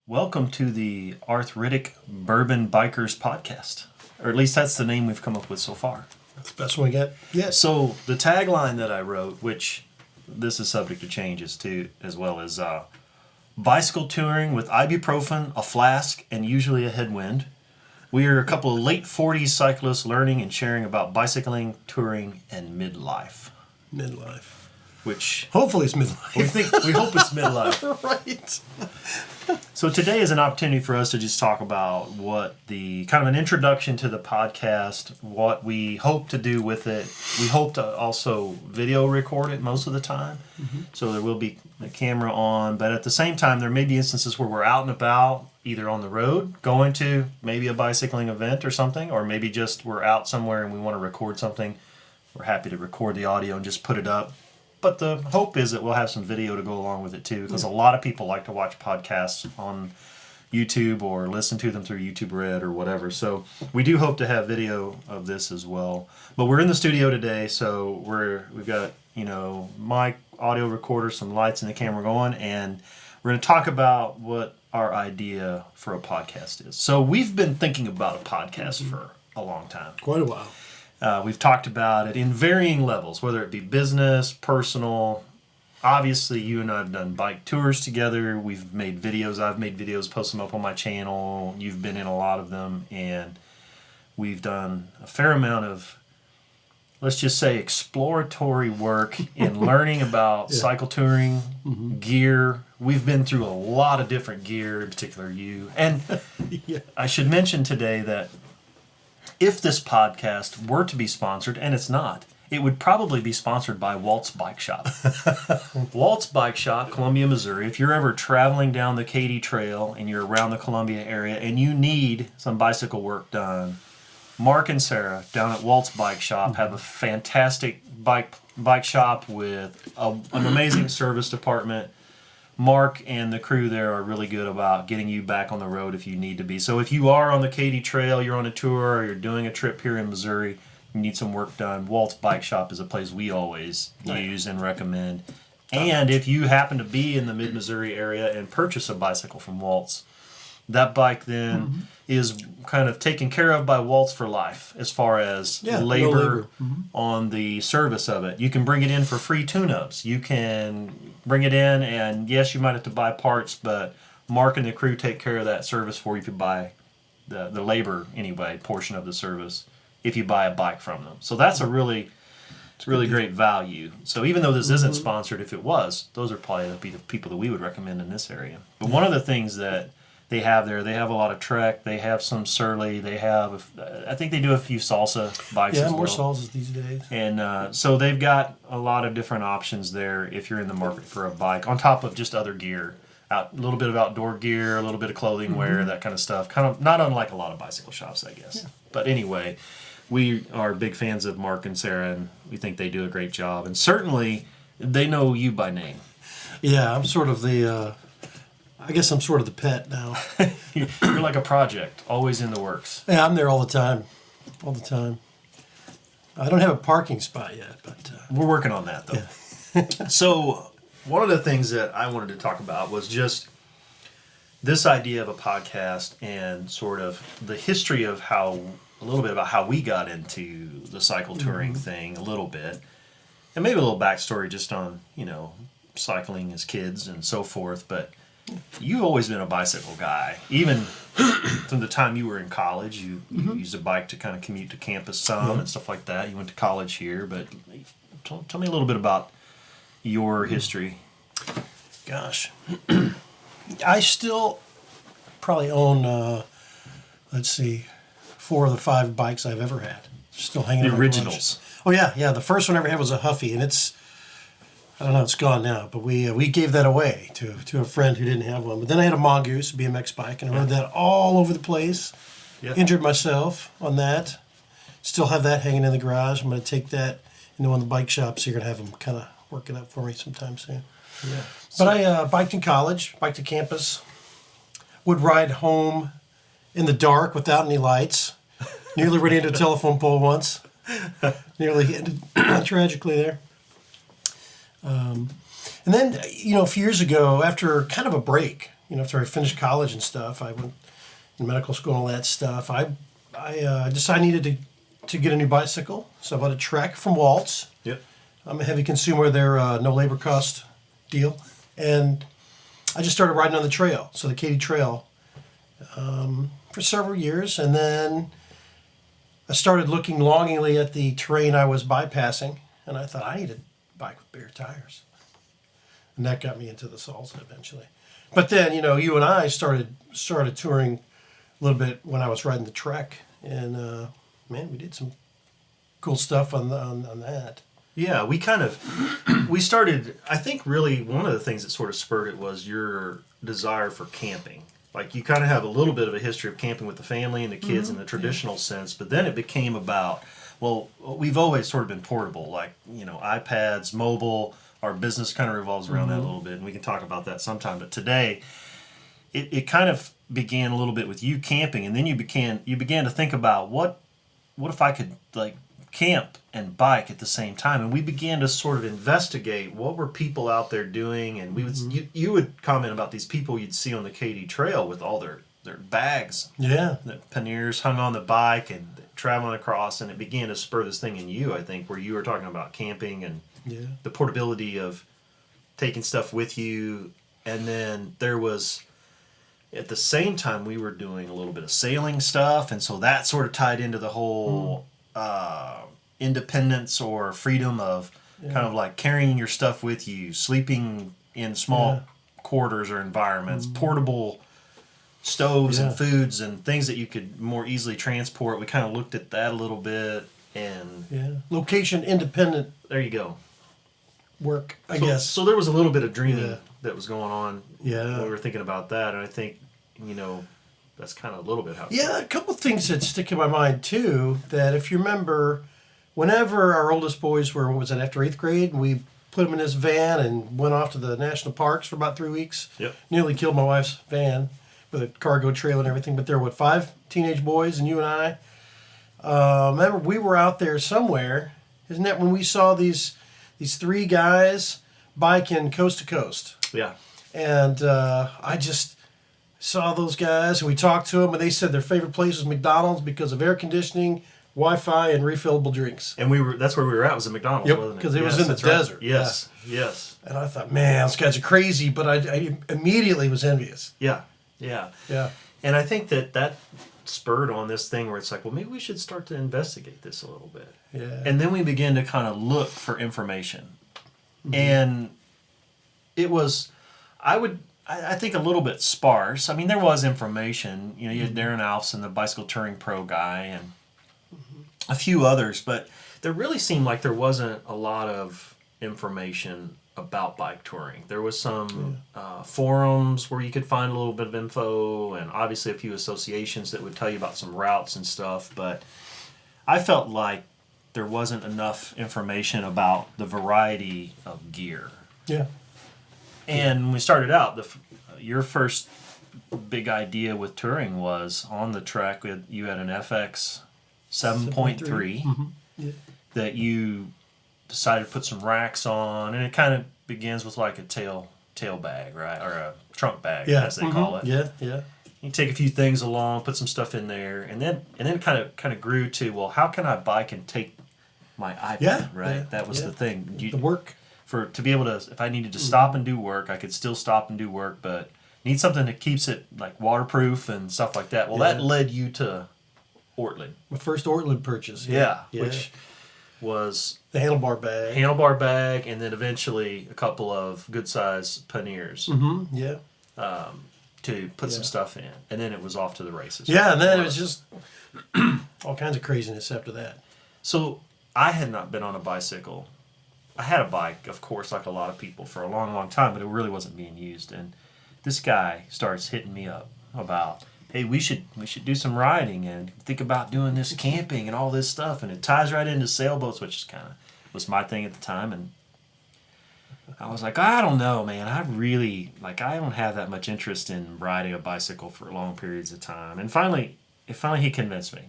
Welcome to the Arthritic Bourbon Bikers podcast. Or at least that's the name we've come up with so far. That's the best one we get. Yes. So the tagline that I wrote, which this is subject to changes too, as well as bicycle touring with ibuprofen, a flask, and usually a headwind. We are a couple of late 40s cyclists learning and sharing about bicycling, touring, and midlife. Midlife. Which hopefully it's midlife. We hope it's midlife. Right. So today is an opportunity for us to just talk about what the kind of an introduction to the podcast, what we hope to do with it. We hope to also video record it most of the time. Mm-hmm. So there will be a camera on, but at the same time there may be instances where we're out and about, either on the road, going to maybe a bicycling event or something, or maybe just we're out somewhere and we want to record something. We're happy to record the audio and just put it up. But the hope is that we'll have some video to go along with it too, because a lot of people like to watch podcasts on YouTube or listen to them through YouTube Red or whatever. So we do hope to have video of this as well. But we're in the studio today, so we've got mic, audio recorder, some lights, and the camera going, and we're going to talk about what our idea for a podcast is. So we've been thinking about a podcast for a long time. Quite a while. We've talked about it in varying levels, whether it be business, personal. Obviously, you and I have done bike tours together. We've made videos. I've made videos, post them up on my channel. You've been in a lot of them. And we've done a fair amount of, let's just say, exploratory work in learning about cycle touring, gear. We've been through a lot of different gear, in particular you. And I should mention today that if this podcast were to be sponsored, and it's not, it would probably be sponsored by Walt's Bike Shop. Walt's Bike Shop, Columbia, Missouri. If you're ever traveling down the Katy Trail and you're around the Columbia area and you need some bicycle work done, Mark and Sarah down at Walt's Bike Shop have a fantastic bike shop with an amazing service department. Mark and the crew there are really good about getting you back on the road if you need to be. So if you are on the Katy Trail, you're on a tour, or you're doing a trip here in Missouri, you need some work done, Walt's Bike Shop is a place we always use and recommend. And if you happen to be in the mid-Missouri area and purchase a bicycle from Walt's, that bike then is kind of taken care of by Walt's for life as far as labor on the service of it. You can bring it in for free tune-ups. You can bring it in, and yes, you might have to buy parts, but Mark and the crew take care of that service for you if you buy the labor, anyway, portion of the service, if you buy a bike from them. So that's a really great value. So even though this isn't sponsored, if it was, those are probably the people that we would recommend in this area. But one of the things that they have there, they have a lot of Trek, they have some Surly, they have, I think they do a few Salsa bikes as well. Yeah, more Salsas these days. And so they've got a lot of different options there if you're in the market for a bike, on top of just other gear. A little bit of outdoor gear, a little bit of clothing wear, that kind of stuff. Kind of not unlike a lot of bicycle shops, I guess. Yeah. But anyway, we are big fans of Mark and Sarah, and we think they do a great job. And certainly, they know you by name. Yeah, I'm sort of the... I guess I'm sort of the pet now. You're like a project, always in the works. Yeah, I'm there all the time. All the time. I don't have a parking spot yet, but... We're working on that, though. Yeah. So, one of the things that I wanted to talk about was just this idea of a podcast and sort of the history of a little bit about how we got into the cycle touring thing a little bit. And maybe a little backstory just on, cycling as kids and so forth, but... You've always been a bicycle guy. Even from the time you were in college, you used a bike to kind of commute to campus some and stuff like that. You went to college here, but tell me a little bit about your history. Gosh. I still probably own, 4 of the 5 bikes I've ever had. Still hanging around. The originals. Oh, yeah. The first one I ever had was a Huffy, and I don't know, it's gone now, but we gave that away to a friend who didn't have one. But then I had a Mongoose, a BMX bike, and I rode that all over the place. Yeah. Injured myself on that. Still have that hanging in the garage. I'm going to take that into one of the bike shops. So you're going to have them kind of work it up for me sometime soon. Yeah. But I biked in college, biked to campus, would ride home in the dark without any lights. Nearly ran into a telephone pole once. Nearly ended tragically there. And then, a few years ago, after kind of a break, after I finished college and stuff, I went in medical school and all that stuff. I decided I needed to get a new bicycle, so I bought a Trek from Waltz. Yep. I'm a heavy consumer of their no labor cost deal, and I just started riding on the trail, so the Katy Trail, for several years, and then I started looking longingly at the terrain I was bypassing, and I thought I need a bike with Beaird tires, and that got me into the salsa eventually. But then, you and I started touring a little bit when I was riding the Trek, and man, we did some cool stuff on that. Yeah, we started, I think really one of the things that sort of spurred it was your desire for camping. Like you kind of have a little bit of a history of camping with the family and the kids in the traditional sense, but then it became about, well, we've always sort of been portable, like, iPads, mobile, our business kind of revolves around that a little bit, and we can talk about that sometime. But today, it kind of began a little bit with you camping, and then you began to think about what if I could like camp and bike at the same time, and we began to sort of investigate what were people out there doing, and we would you would comment about these people you'd see on the Katy Trail with all their bags, the panniers hung on the bike and traveling across, and it began to spur this thing in you, I think, where you were talking about camping and the portability of taking stuff with you. And then there was, at the same time, we were doing a little bit of sailing stuff, and so that sort of tied into the whole independence or freedom of kind of like carrying your stuff with you, sleeping in small quarters or environments, portable stoves and foods and things that you could more easily transport. We kind of looked at that a little bit, and location independent. There you go. Work, I guess. So there was a little bit of dreaming that was going on when we were thinking about that, and I think, that's kind of a little bit how a couple of things that stick in my mind, too, that if you remember, whenever our oldest boys were, after 8th grade, we put them in this van and went off to the national parks for about 3 weeks. Yep. Nearly killed my wife's van with a cargo trailer and everything, but there were, 5 teenage boys and you and I. Remember, we were out there somewhere, isn't that when we saw these 3 guys biking coast to coast? Yeah. And I just saw those guys, and we talked to them, and they said their favorite place was McDonald's because of air conditioning, Wi-Fi, and refillable drinks. And that's where we were at, was at McDonald's, wasn't it? Because it was in the desert. Yes, yes. And I thought, man, those guys are crazy, but I immediately was envious. Yeah. And I think that spurred on this thing where it's like, well, maybe we should start to investigate this a little bit. Yeah. And then we began to kind of look for information. And it was, I think, a little bit sparse. I mean, there was information. You had Darren Alfson, the bicycle touring pro guy, and a few others, but there really seemed like there wasn't a lot of information about bike touring. There was some forums where you could find a little bit of info, and obviously a few associations that would tell you about some routes and stuff, but I felt like there wasn't enough information about the variety of gear. Yeah. And when we started out, your first big idea with touring was on the Trek. You had an FX 7.3 that you decided to put some racks on, and it kind of begins with like a tail bag, right, or a trunk bag, as they call it. Yeah. You take a few things along, put some stuff in there, and then it kind of grew to, well, how can I bike and take my iPad, right? Yeah, that was the thing. The work. To be able to, if I needed to stop and do work, I could still stop and do work, but need something that keeps it like waterproof and stuff like that. Well, that led you to Ortlieb. My first Ortlieb purchase. Which was the handlebar bag, and then eventually a couple of good size panniers. To put some stuff in, and then it was off to the races. Yeah, and then it was just all kinds of craziness after that. So I had not been on a bicycle. I had a bike, of course, like a lot of people, for a long, long time, but it really wasn't being used. And this guy starts hitting me up about, hey, we should do some riding and think about doing this camping and all this stuff. And it ties right into sailboats, which was my thing at the time. And I was like, I don't know, man. I don't have that much interest in riding a bicycle for long periods of time. And finally he convinced me.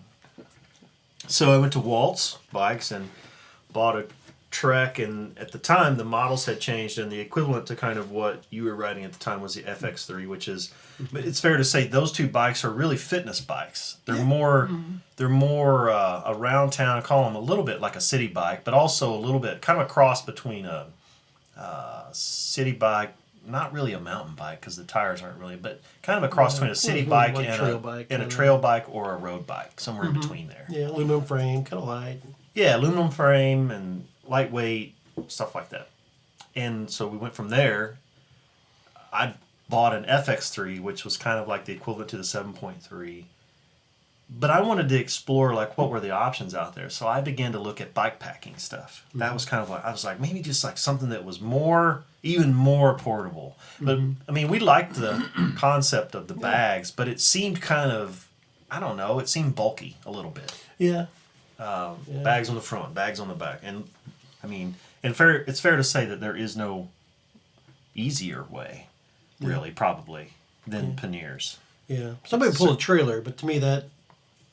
So I went to Waltz Bikes and bought Trek, and at the time the models had changed, and the equivalent to kind of what you were riding at the time was the FX3, which is, but it's fair to say those two bikes are really fitness bikes. They're more around town. I call them a little bit like a city bike, but also a little bit kind of a cross between a city bike, not really a mountain bike because the tires aren't really, but kind of a cross between a city bike like and a trail bike or a road bike, somewhere in between there. Yeah, aluminum frame, kind of light. Yeah, aluminum frame and lightweight, stuff like that. And so we went from there. I bought an FX3, which was kind of like the equivalent to the 7.3. But I wanted to explore, like, what were the options out there. So I began to look at bike packing stuff. That was kind of like, I was like, maybe just like something that was even more portable. But, I mean, we liked the concept of the bags, but it seemed kind of, I don't know, it seemed bulky a little bit. Yeah. Bags on the front, bags on the back. And, I mean, it's fair to say that there is no easier way, really, probably, than panniers. Yeah. Somebody pull a trailer, but to me that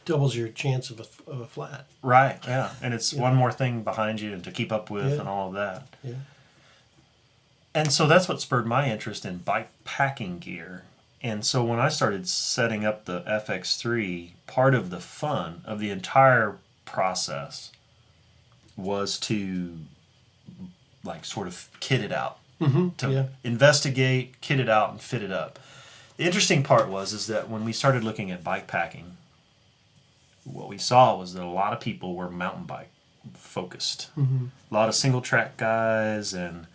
doubles your chance of a flat. Right, yeah. And it's one more thing behind you and to keep up with and all of that. Yeah. And so that's what spurred my interest in bike packing gear. And so when I started setting up the FX3, part of the fun of the entire process was to like sort of kit it out, to investigate, kit it out, and fit it up. The interesting part is that when we started looking at bike packing, what we saw was that a lot of people were mountain bike focused. A lot of single track guys, and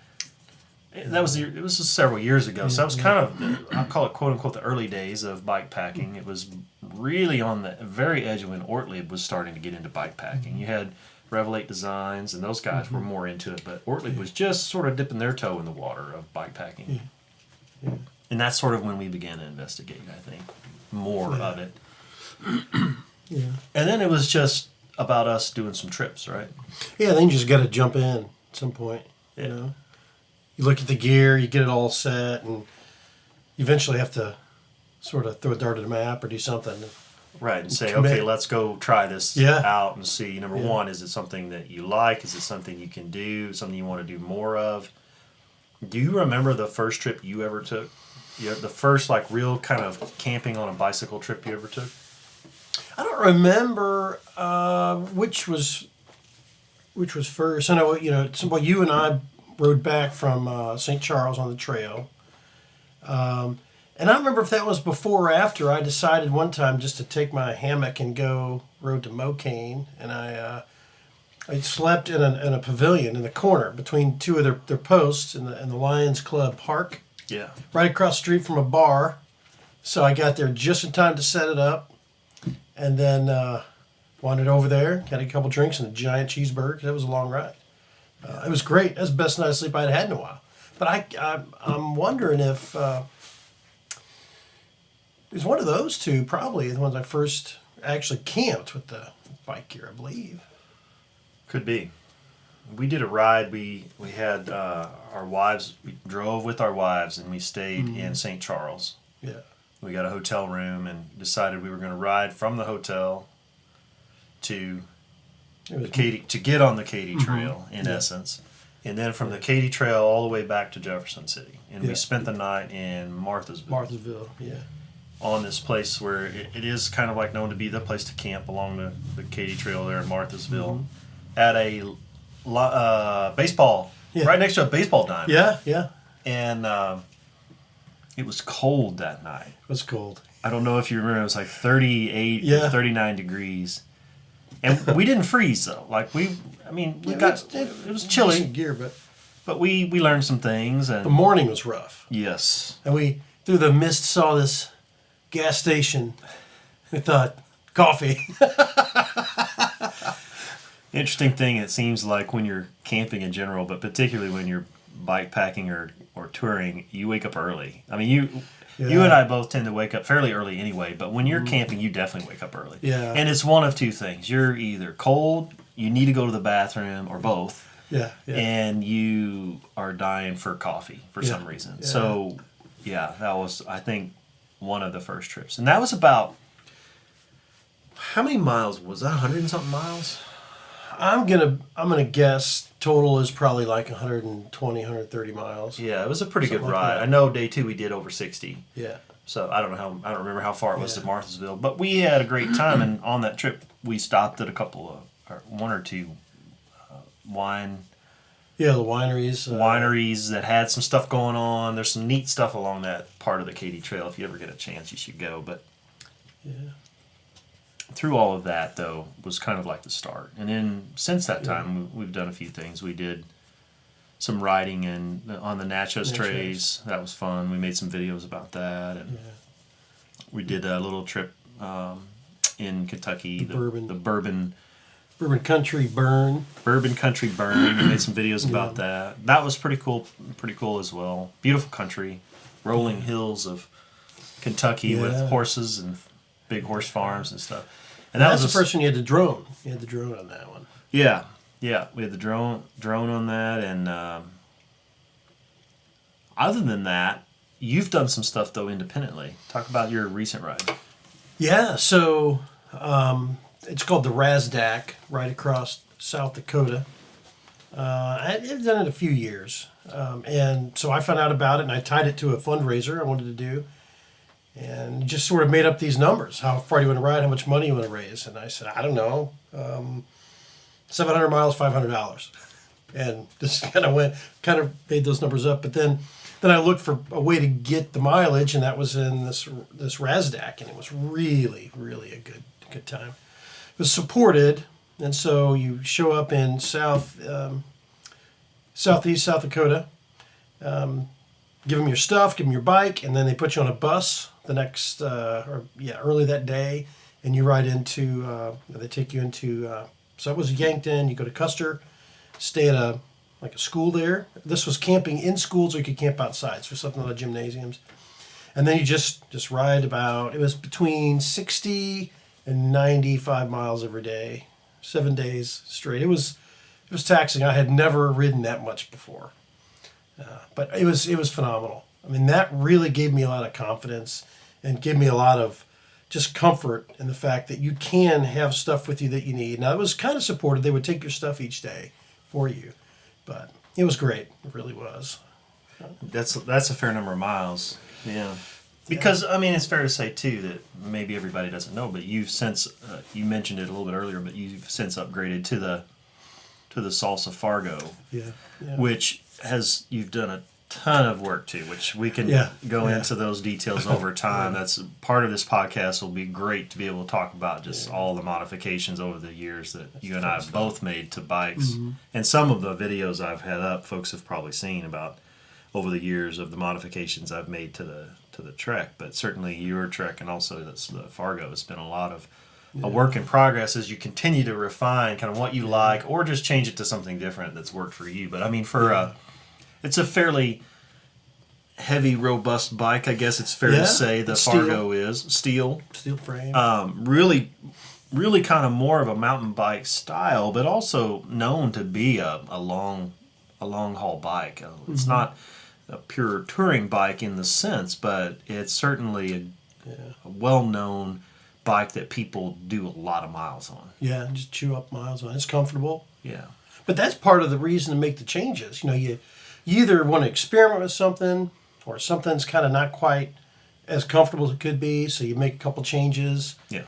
it was just several years ago. So that was kind of, I'll call it quote unquote the early days of bike packing. It was really on the very edge of when Ortlieb was starting to get into bike packing. You had Revelate Designs, and those guys were more into it, but Ortlieb was just sort of dipping their toe in the water of bike packing. Yeah. And that's sort of when we began to investigate, I think, more of it. Yeah. And then it was just about us doing some trips, right? Yeah, then you just got to jump in at some point. Yeah. You know, you look at the gear, you get it all set, and you eventually have to sort of throw a dart at a map or do something. Right, and say, okay, let's go try this Yeah. out and see. Number one, is it something that you like? Is it something you can do? Something you want to do more of? Do you remember the first trip you ever took? The first like real kind of camping on a bicycle trip you ever took? I don't remember which was first. I know, you and I rode back from St. Charles on the trail. And I don't remember if that was before or after. I decided one time just to take my hammock and rode to Mocaine, and I slept in a pavilion in the corner between two of their posts in the Lions Club Park. Yeah. Right across the street from a bar. So I got there just in time to set it up, and then wandered over there, had a couple drinks and a giant cheeseburger. That was a long ride. It was great. That's the best night of sleep I'd had in a while. But I'm wondering if it was one of those two, probably the ones I first actually camped with the bike gear, I believe. Could be. We did a ride. We had our wives. We drove with our wives, and we stayed in St. Charles. Yeah. We got a hotel room and decided we were going to ride from the hotel to get on the Katy Trail, in essence. And then from the Katy Trail all the way back to Jefferson City. And we spent the night in Marthasville. Yeah. On this place where it is kind of like known to be the place to camp along the Katy Trail there in Marthasville. At a baseball, right next to a baseball diamond. Yeah, yeah. And it was cold that night. It was cold. I don't know if you remember, it was like 38 or 39 degrees. And we didn't freeze, though. Like, it was chilly. Decent gear, but we learned some things. And the morning was rough. Yes. And we, through the mist, saw this gas station. We thought, coffee. Interesting thing, it seems like when you're camping in general, but particularly when you're bike packing or touring, you wake up early. I mean, you and I both tend to wake up fairly early anyway, but when you're camping, you definitely wake up early. Yeah. And it's one of two things. You're either cold, you need to go to the bathroom, or both. Yeah. And you are dying for coffee for some reason. Yeah. So, that was, I think, one of the first trips. And that was about, how many miles was that? 100 and something miles? I'm gonna guess total is probably like 120, 130 miles. Yeah, it was a pretty good Something like ride. that. I know day 2 we did over 60. Yeah. So I don't remember how far it was to Yeah. Marthasville, but we had a great time. And on that trip, we stopped at a couple of, or one or two wine Yeah, the wineries. wineries that had some stuff going on. There's some neat stuff along that part of the Katy Trail. If you ever get a chance, you should go. But Yeah. through all of that, though, was kind of like the start. And then since that time, we've done a few things. We did some riding on the Natchez trays. That was fun. We made some videos about that, and we did a little trip in Kentucky, the Bourbon Country Burn. Bourbon Country Burn. We made some videos about that. That was pretty cool as well. Beautiful country, rolling hills of Kentucky with horses and big horse farms and stuff. And That's the first one you had the drone. You had the drone on that one. Yeah, we had the drone on that, and other than that, you've done some stuff though independently. Talk about your recent ride. Yeah, so it's called the RASDAC, right across South Dakota. I've done it a few years, and so I found out about it, and I tied it to a fundraiser I wanted to do, and just sort of made up these numbers. How far do you want to ride? How much money you want to raise? And I said, I don't know, 700 miles, $500, and just kind of made those numbers up. But then I looked for a way to get the mileage, and that was in this RASDAC, and it was really, really a good time. It was supported, and so you show up in southeast South Dakota, give them your stuff, give them your bike, and then they put you on a bus the next, early that day, and you ride into, they take you into, so it was Yankton, you go to Custer, stay at a school there. This was camping in schools, or you could camp outside, so something like gymnasiums. And then you just ride about, it was between 60 and 95 miles every day, 7 days straight. It was taxing. I had never ridden that much before. But it was phenomenal. I mean, that really gave me a lot of confidence and gave me a lot of just comfort in the fact that you can have stuff with you that you need. Now, it was kind of supported. They would take your stuff each day for you. But it was great. It really was. That's a fair number of miles. Yeah. Because, I mean, it's fair to say, too, that maybe everybody doesn't know, but you've since, you mentioned it a little bit earlier, but you've since upgraded to the Salsa Fargo, which you've done a ton of work to, which we can go into those details over time. That's part of this podcast. Will be great to be able to talk about just all the modifications over the years that you and I have both made to bikes. Mm-hmm. And some of the videos I've had up, folks have probably seen about over the years of the modifications I've made to the Trek. But certainly your Trek and also the Fargo has been a lot of a work in progress as you continue to refine kind of what you like, or just change it to something different that's worked for you. But I mean, it's a fairly heavy, robust bike, I guess it's fair to say. The Fargo is steel frame. Really, really kind of more of a mountain bike style, but also known to be a long haul bike. It's not a pure touring bike in the sense, but it's certainly a well-known bike that people do a lot of miles on. Yeah, just chew up miles on. It's comfortable. Yeah. But that's part of the reason to make the changes. You either want to experiment with something, or something's kind of not quite as comfortable as it could be, so you make a couple changes. Yeah.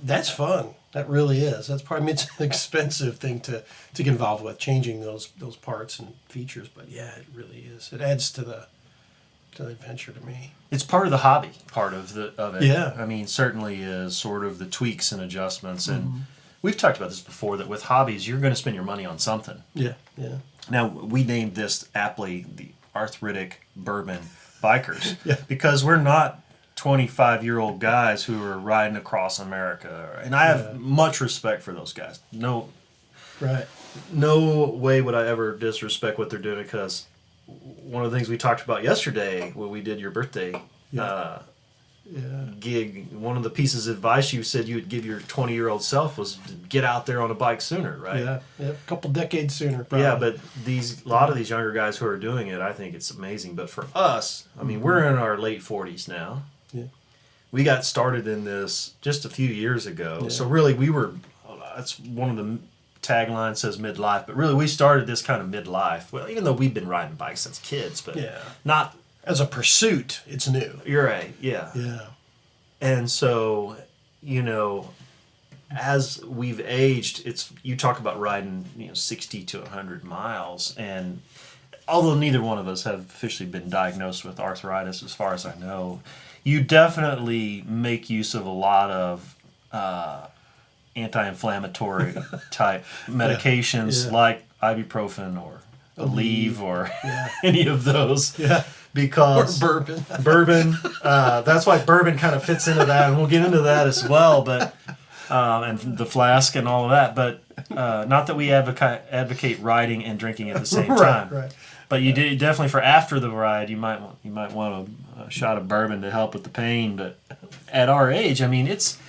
That's fun. That really is. That's part. I mean, it's an expensive thing to get involved with, changing those parts and features. But yeah, it really is. It adds to the adventure to me. It's part of the hobby, part of it. Yeah. I mean, certainly is sort of the tweaks and adjustments. And we've talked about this before, that with hobbies, you're going to spend your money on something. Yeah, yeah. Now, we named this aptly the Arthritic Bourbon Bikers Yeah. because we're not 25-year-old guys who are riding across America. And I have much respect for those guys. No way would I ever disrespect what they're doing, because one of the things we talked about yesterday when we did your birthday gig, one of the pieces of advice you said you would give your 20-year-old self was to get out there on a bike sooner, right? Yeah, a couple decades sooner, probably. Yeah, but a lot of these younger guys who are doing it, I think it's amazing. But for us, I mean, we're in our late 40s now. Yeah. We got started in this just a few years ago. Yeah. So really, that's one of the tagline says midlife, but really we started this kind of midlife. Well, even though we've been riding bikes since kids, but not as a pursuit. It's new. You're right. Yeah. Yeah. And so, as we've aged, you talk about riding 60 to 100 miles, and although neither one of us have officially been diagnosed with arthritis, as far as I know, you definitely make use of a lot of anti-inflammatory type medications like ibuprofen or Aleve or any of those. Yeah. Because or bourbon. That's why bourbon kind of fits into that, and we'll get into that as well. But and the flask and all of that. But not that we advocate riding and drinking at the same time. Right. But you definitely for after the ride, you might want a shot of bourbon to help with the pain. But at our age, I mean, it's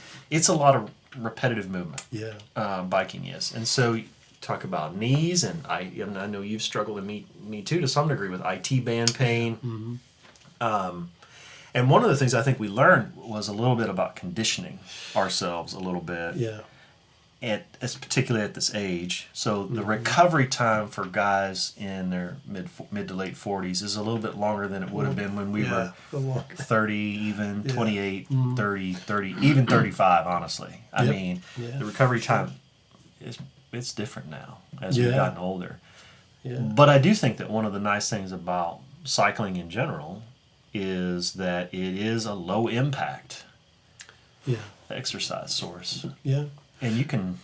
a lot of repetitive movement. Yeah. Biking is, and so. Talk about knees, and I know you've struggled, and me too to some degree, with IT band pain. Mm-hmm. And one of the things I think we learned was a little bit about conditioning ourselves a little bit. Yeah. Particularly at this age. So the recovery time for guys in their mid to late 40s is a little bit longer than it would have been when we were 30, even 28, 30, even 35, honestly. I mean, the recovery time it's different now as we've gotten older. Yeah. But I do think that one of the nice things about cycling in general is that it is a low impact exercise source. Yeah. And you can...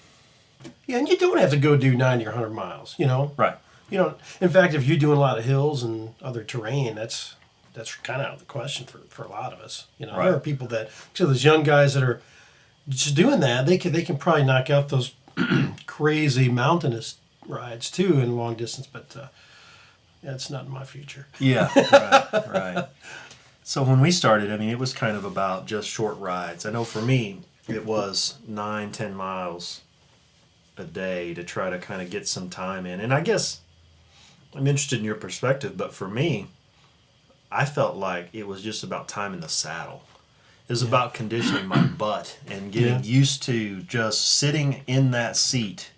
Yeah, and you don't have to go do 90 or 100 miles, Right. In fact, if you're doing a lot of hills and other terrain, that's kind of out of the question for a lot of us. There are people those young guys that are just doing that, they can probably knock out those crazy mountainous rides too in long distance, but it's not in my future. Yeah, right. So when we started, I mean, it was kind of about just short rides. I know for me, it was 9-10 miles a day to try to kind of get some time in. And I guess I'm interested in your perspective, but for me, I felt like it was just about time in the saddle. It was about conditioning my butt and getting used to just sitting in that seat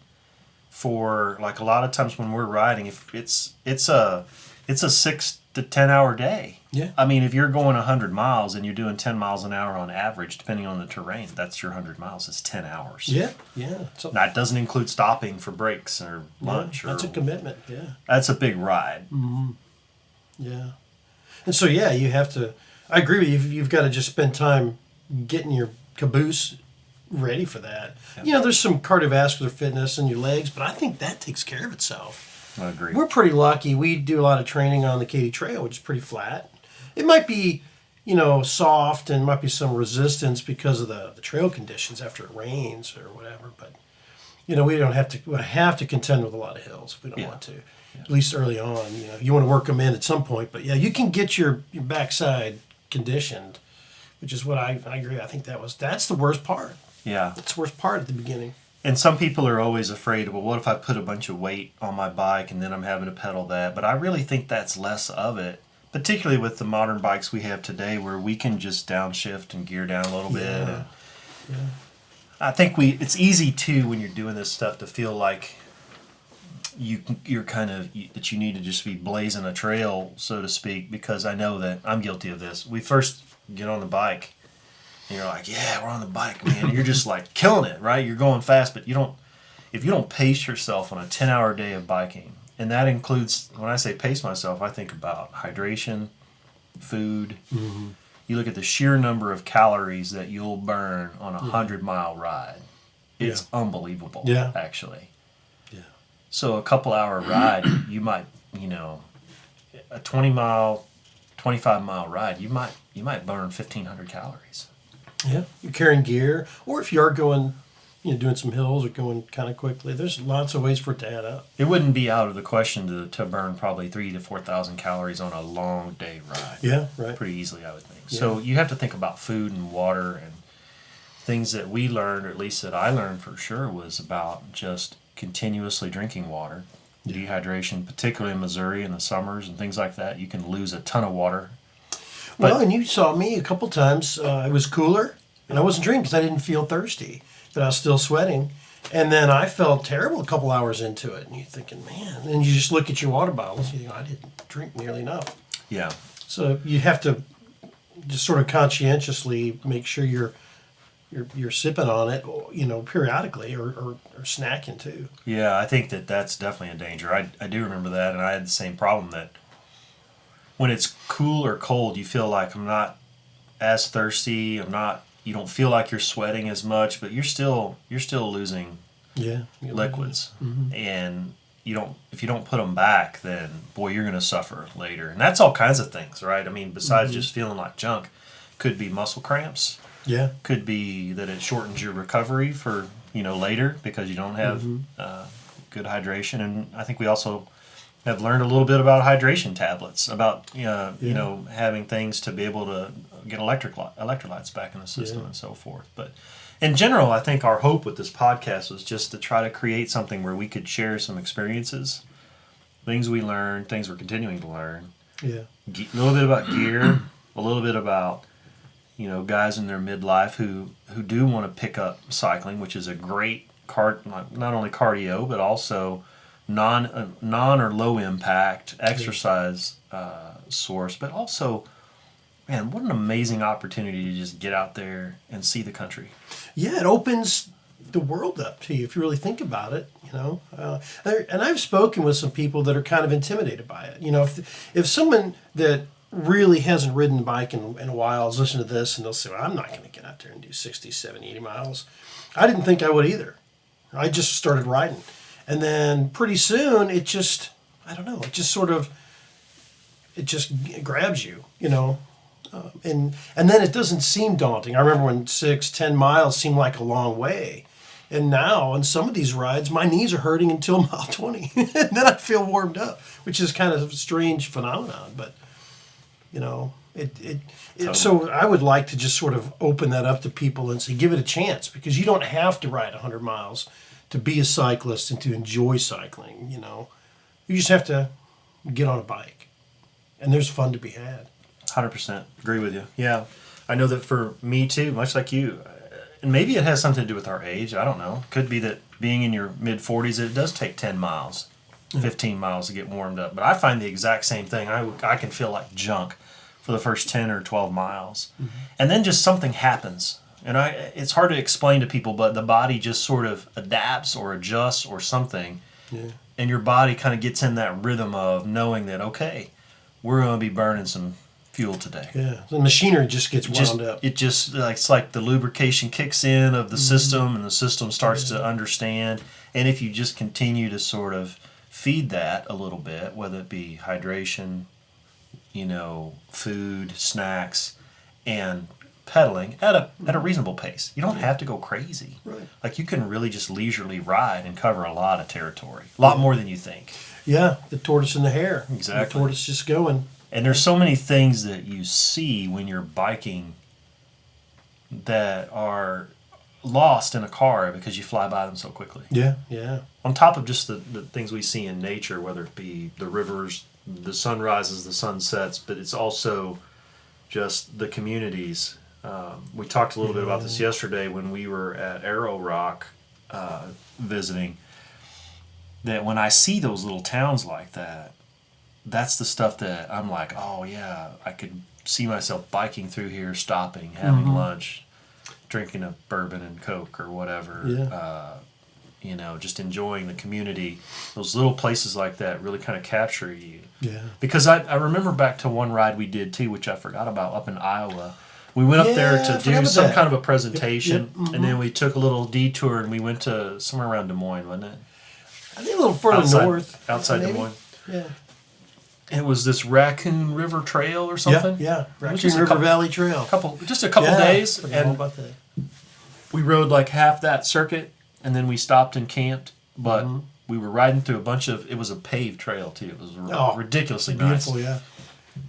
for, like, a lot of times when we're riding, if it's a 6 to 10 hour day. Yeah. I mean, if you're going 100 miles and you're doing 10 miles an hour on average, depending on the terrain, that's your 100 miles. It's 10 hours. Yeah. So, that doesn't include stopping for breaks or lunch. That's a commitment. Yeah. That's a big ride. Mm-hmm. Yeah. And so, you have to... I agree with you. You've got to just spend time getting your caboose ready for that. Yeah. There's some cardiovascular fitness in your legs, but I think that takes care of itself. I agree. We're pretty lucky. We do a lot of training on the Katy Trail, which is pretty flat. It might be, soft and might be some resistance because of the trail conditions after it rains or whatever. But, we don't have to contend with a lot of hills if we don't want to. At least early on, you want to work them in at some point. But you can get your backside conditioned, which is what I agree. I think that's the worst part. Yeah. It's the worst part at the beginning. And some people are always afraid, well, what if I put a bunch of weight on my bike and then I'm having to pedal that? But I really think that's less of it, particularly with the modern bikes we have today where we can just downshift and gear down a little bit. And I think it's easy, too, when you're doing this stuff to feel like you're kind of that you need to just be blazing a trail, so to speak, because I know that I'm guilty of this. We first get on the bike and you're like, we're on the bike, man. And you're just like killing it, right? You're going fast, but if you don't pace yourself on a 10-hour day of biking, and that includes, when I say pace myself, I think about hydration, food. Mm-hmm. You look at the sheer number of calories that you'll burn on a 100-mile ride. It's unbelievable, actually. So a couple hour ride, you might, a 20-mile, 25-mile ride, you might burn 1,500 calories. Yeah, you're carrying gear, or if you are going, doing some hills or going kind of quickly, there's lots of ways for it to add up. It wouldn't be out of the question to burn probably 3,000 to 4,000 calories on a long day ride. Yeah, right. Pretty easily, I would think. Yeah. So you have to think about food and water and things that we learned, or at least that I learned for sure, was about just continuously drinking water. Dehydration, particularly in Missouri in the summers and things like that, you can lose a ton of water. And you saw me a couple times. It was cooler, and I wasn't drinking because I didn't feel thirsty, but I was still sweating. And then I felt terrible a couple hours into it, and you're thinking, man. And you just look at your water bottles, and you think, I didn't drink nearly enough. Yeah. So you have to just sort of conscientiously make sure you're sipping on it, periodically, or snacking too. Yeah, I think that's definitely a danger. I do remember that, and I had the same problem that when it's cool or cold, you feel like I'm not as thirsty. You don't feel like you're sweating as much, but you're still losing liquids. Mm-hmm. And if you don't put them back, then boy, you're going to suffer later. And that's all kinds of things, right? I mean, besides just feeling like junk, could be muscle cramps. Yeah. Could be that it shortens your recovery for, later because you don't have good hydration. And I think we also have learned a little bit about hydration tablets, about, having things to be able to get electrolytes back in the system and so forth. But in general, I think our hope with this podcast was just to try to create something where we could share some experiences, things we learned, things we're continuing to learn. Yeah. A little bit about gear, a little bit about guys in their midlife who do want to pick up cycling, which is a great not only cardio but also non or low impact exercise source, but also, man, what an amazing opportunity to just get out there and see the country. Yeah, it opens the world up to you if you really think about it. And I've spoken with some people that are kind of intimidated by it. If someone that really hasn't ridden a bike in a while is listening to this and they'll say, well, I'm not going to get out there and do 60, 70, 80 miles. I didn't think I would either. I just started riding. And then pretty soon it just grabs you, and then it doesn't seem daunting. I remember when 6, 10 miles seemed like a long way. And now on some of these rides, my knees are hurting until mile 20. And then I feel warmed up, which is kind of a strange phenomenon. But, so I would like to just sort of open that up to people and say, give it a chance, because you don't have to ride 100 miles to be a cyclist and to enjoy cycling, You just have to get on a bike. And there's fun to be had. 100% agree with you. Yeah. I know that for me too, much like you, and maybe it has something to do with our age. I don't know. Could be that being in your mid-40s, it does take 10 miles, 15 miles to get warmed up. But I find the exact same thing. I can feel like junk for the first 10 or 12 miles. Mm-hmm. And then just something happens. And it's hard to explain to people, but the body just sort of adapts or adjusts or something. Yeah. And your body kind of gets in that rhythm of knowing that, okay, we're going to be burning some fuel today. Yeah, the machinery just gets wound up. It's like the lubrication kicks in of the system, and the system starts to understand. And if you just continue to sort of feed that a little bit, whether it be hydration, food, snacks, and pedaling at a reasonable pace. You don't have to go crazy. Right. Like, you can really just leisurely ride and cover a lot of territory, a lot more than you think. Yeah, the tortoise and the hare. Exactly. The tortoise just going. And there's so many things that you see when you're biking that are lost in a car because you fly by them so quickly. Yeah, yeah. On top of just the things we see in nature, whether it be the rivers, the sunrises, the sunsets, but it's also just the communities. We talked a little bit about this yesterday when we were at Arrow Rock visiting, that when I see those little towns like that, that's the stuff that I'm like, oh yeah, I could see myself biking through here, stopping, having lunch, drinking a bourbon and Coke or whatever. Yeah. Just enjoying the community. Those little places like that really kind of capture you. Yeah. Because I remember back to one ride we did too, which I forgot about, up in Iowa. We went up there to do some kind of a presentation, and then we took a little detour and we went to somewhere around Des Moines, wasn't it? I think a little further north. Outside Des Moines. Yeah. It was this Raccoon River Trail or something. Yeah. Raccoon River Valley Trail. Just a couple days, and about that. We rode like half that circuit, and then we stopped and camped. But we were riding through a bunch of. It was a paved trail too. It was ridiculously beautiful, nice. Yeah.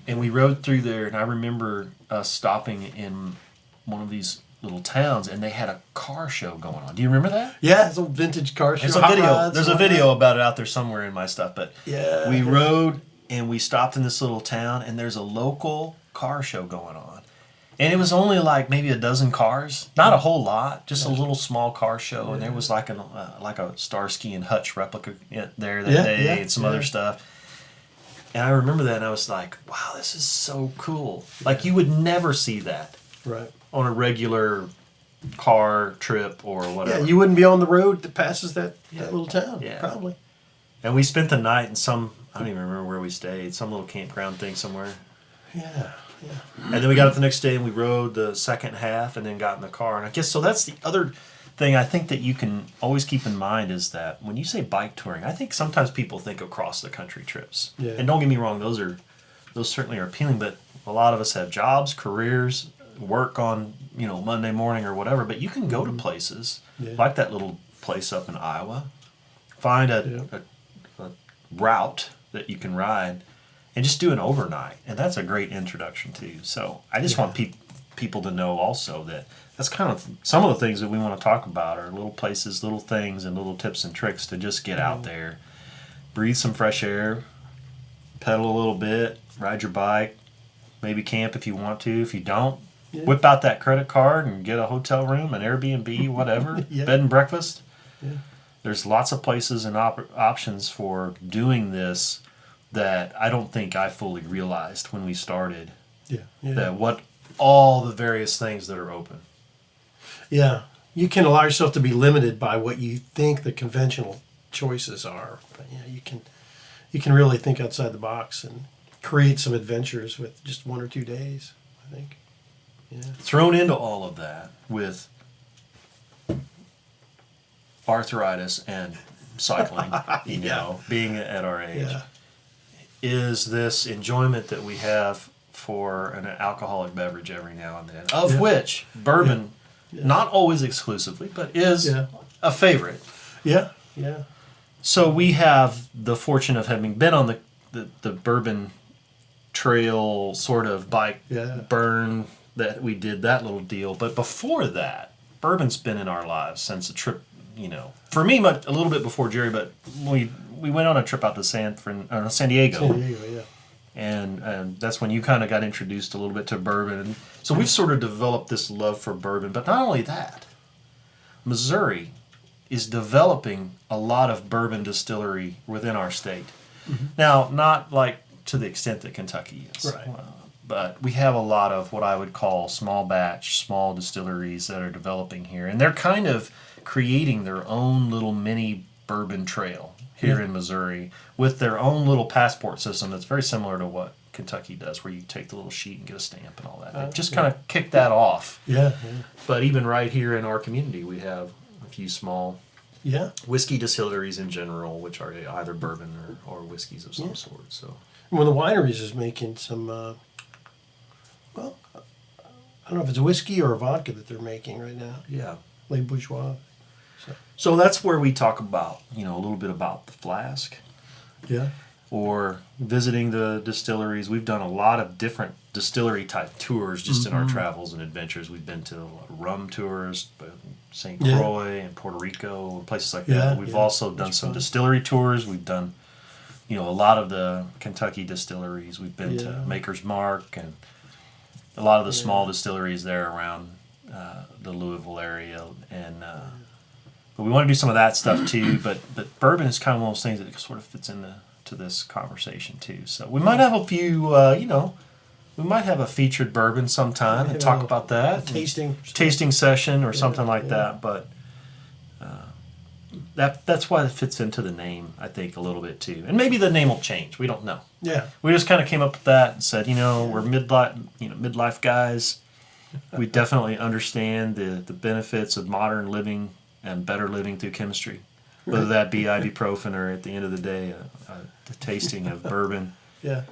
And we rode through there, and I remember us stopping in one of these little towns, and they had a car show going on. Do you remember that? Yeah, it's a vintage car show. There's a video about it out there somewhere in my stuff. But we rode, and we stopped in this little town, and there's a local car show going on. And it was only like maybe a dozen cars, not a whole lot, just a little small car show. And there was like a Starsky and Hutch replica there that day and some other stuff. And I remember that, and I was like, wow, this is so cool. Like, you would never see that on a regular car trip or whatever. Yeah, you wouldn't be on the road that passes that little town, probably. And we spent the night in some, I don't even remember where we stayed, some little campground thing somewhere. Yeah. And then we got up the next day and we rode the second half and then got in the car. And I guess, so that's the other thing I think that you can always keep in mind is that when you say bike touring, I think sometimes people think of cross the country trips. Yeah. And don't get me wrong, those certainly are appealing, but a lot of us have jobs, careers, work on, Monday morning or whatever, but you can go to places like that little place up in Iowa, find a route that you can ride and just do an overnight. And that's a great introduction too. So I just want people to know also that that's kind of some of the things that we want to talk about are little places, little things, and little tips and tricks to just get out there, breathe some fresh air, pedal a little bit, ride your bike, maybe camp if you want to. If you don't, whip out that credit card and get a hotel room, an Airbnb, whatever, bed and breakfast. Yeah. There's lots of places and options for doing this that I don't think I fully realized when we started. That what all the various things that are open. Yeah, you can allow yourself to be limited by what you think the conventional choices are. But you can really think outside the box and create some adventures with just 1 or 2 days, I think. Yeah. Thrown into all of that with arthritis and cycling, being at our age, is this enjoyment that we have for an alcoholic beverage every now and then, of which bourbon, not always exclusively, but is a favorite. Yeah. So we have the fortune of having been on the bourbon trail sort of bike burn that we did that little deal. But before that, bourbon's been in our lives since the trip, for me, a little bit before Jerry, but we went on a trip out to San Diego. San Diego, yeah. And that's when you kind of got introduced a little bit to bourbon. And so we've sort of developed this love for bourbon. But not only that, Missouri is developing a lot of bourbon distillery within our state. Mm-hmm. Now, not like to the extent that Kentucky is. Right. But we have a lot of what I would call small batch, small distilleries that are developing here. And they're kind of creating their own little mini bourbon trail here in Missouri with their own little passport system that's very similar to what Kentucky does, where you take the little sheet and get a stamp and all that. They just kind of kick that off. Yeah. But even right here in our community, we have a few small whiskey distilleries in general, which are either bourbon or whiskeys of some sort. So one of the wineries is making some, I don't know if it's whiskey or a vodka that they're making right now. Yeah. Les Bourgeois. So that's where we talk about, a little bit about the flask. Yeah. Or visiting the distilleries. We've done a lot of different distillery type tours just in our travels and adventures. We've been to a lot of rum tours, St. Croix and Puerto Rico and places like that. We've also done some distillery tours. We've done, a lot of the Kentucky distilleries. We've been to Maker's Mark and a lot of the small distilleries there around the Louisville area. And but we want to do some of that stuff too. But bourbon is kind of one of those things that sort of fits into this conversation too. So we might have a few, we might have a featured bourbon sometime and talk about that. Tasting session or something like that. But that's why it fits into the name, I think, a little bit too. And maybe the name will change. We don't know. Yeah. We just kind of came up with that and said, we're midlife guys. We definitely understand the benefits of modern living and better living through chemistry. Whether that be ibuprofen or at the end of the day, the tasting of bourbon. Yeah.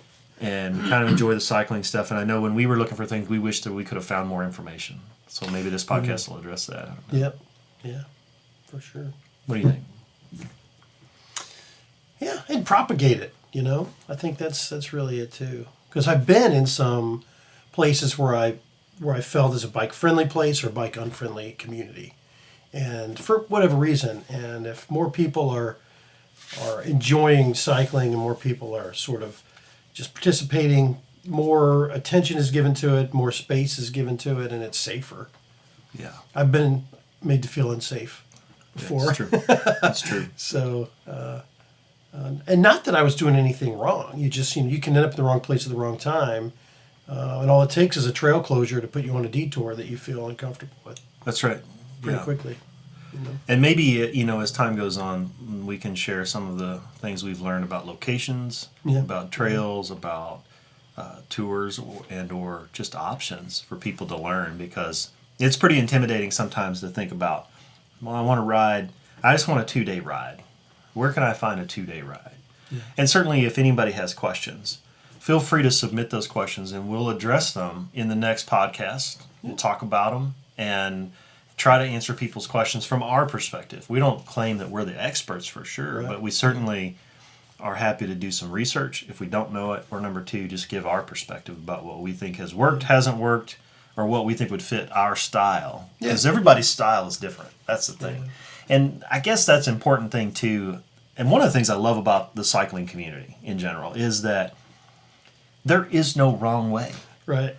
And we kind of enjoy the cycling stuff. And I know when we were looking for things, we wished that we could have found more information. So maybe this podcast will address that. Yep. Yeah, for sure. What do you think? Yeah, and propagate it, I think that's really it too. Because I've been in some places where I felt as a bike-friendly place or bike-unfriendly community. And for whatever reason, and if more people are enjoying cycling and more people are sort of just participating more attention is given to it, more space is given to it, and it's safer. Yeah. I've been made to feel unsafe before. That's true. That's true. So, and not that I was doing anything wrong. You just, you can end up in the wrong place at the wrong time. And all it takes is a trail closure to put you on a detour that you feel uncomfortable with That's right. pretty quickly. And maybe, as time goes on, we can share some of the things we've learned about locations, about trails, about tours, or just options for people to learn, because it's pretty intimidating sometimes to think about, well, I want to ride, I just want a 2-day ride. Where can I find a 2-day ride? Yeah. And certainly if anybody has questions, feel free to submit those questions and we'll address them in the next podcast. We'll talk about them and try to answer people's questions from our perspective. We don't claim that we're the experts for sure, but we certainly are happy to do some research. If we don't know it, or number 2, just give our perspective about what we think has worked, hasn't worked, or what we think would fit our style. Because everybody's style is different. That's the thing. And I guess that's an important thing too. And one of the things I love about the cycling community in general is that there is no wrong way. Right.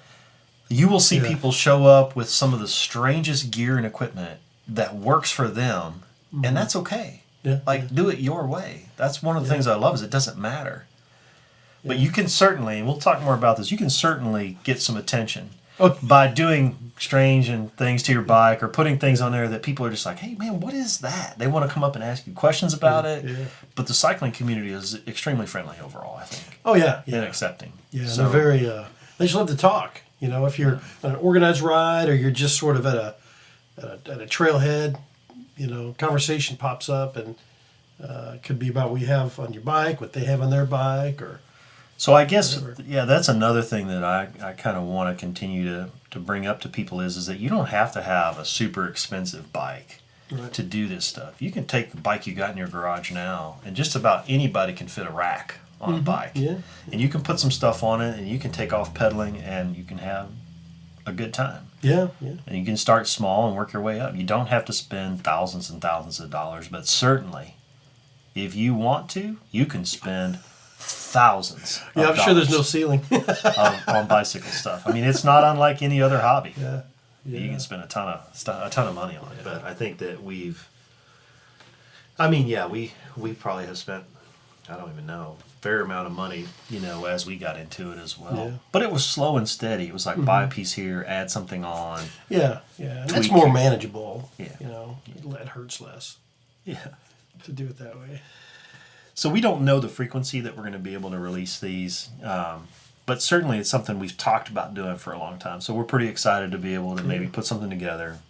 You will see people show up with some of the strangest gear and equipment that works for them, and that's okay. Yeah. Do it your way. That's one of the things I love is it doesn't matter. But you can certainly, and we'll talk more about this, you can certainly get some attention by doing strange and things to your bike or putting things on there that people are just like, hey, man, what is that? They want to come up and ask you questions about it. Yeah. But the cycling community is extremely friendly overall, I think. Oh, yeah. And accepting. Yeah, so, they're very, they just love to talk. If you're on an organized ride or you're just sort of at a trailhead, conversation pops up, and it could be about what you have on your bike, what they have on their bike, or... So I guess, that's another thing that I kind of want to continue to bring up to people is that you don't have to have a super expensive bike to do this stuff. You can take the bike you got in your garage now, and just about anybody can fit a rack on a bike. Yeah. And you can put some stuff on it, and you can take off pedaling, and you can have a good time. Yeah. And you can start small and work your way up. You don't have to spend thousands and thousands of dollars, but certainly, if you want to, you can spend thousands of I'm sure there's no ceiling on bicycle stuff. I mean, it's not unlike any other hobby. Yeah. You can spend a ton of money on it. But I think that we probably have spent, I don't even know, a fair amount of money, as we got into it as well. Yeah. But it was slow and steady. It was like buy a piece here, add something on. Yeah. And that's more manageable. Yeah. It hurts less. Yeah. To do it that way. So we don't know the frequency that we're going to be able to release these, but certainly it's something we've talked about doing for a long time. So we're pretty excited to be able to maybe put something together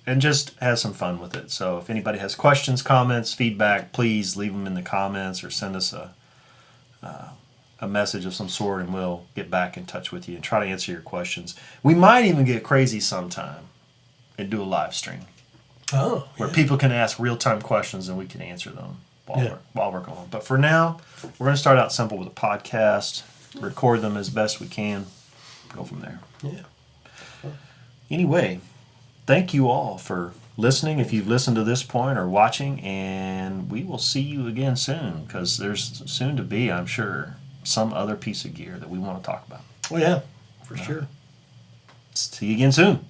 and just have some fun with it. So if anybody has questions, comments, feedback, please leave them in the comments or send us a message of some sort, and we'll get back in touch with you and try to answer your questions. We might even get crazy sometime and do a live stream. Where people can ask real-time questions and we can answer them while we're going. But for now, we're going to start out simple with a podcast, record them as best we can, go from there. Yeah. Anyway, thank you all for listening, if you've listened to this point, or watching, and we will see you again soon, because there's soon to be, I'm sure, some other piece of gear that we want to talk about. Oh, yeah, for sure. See you again soon.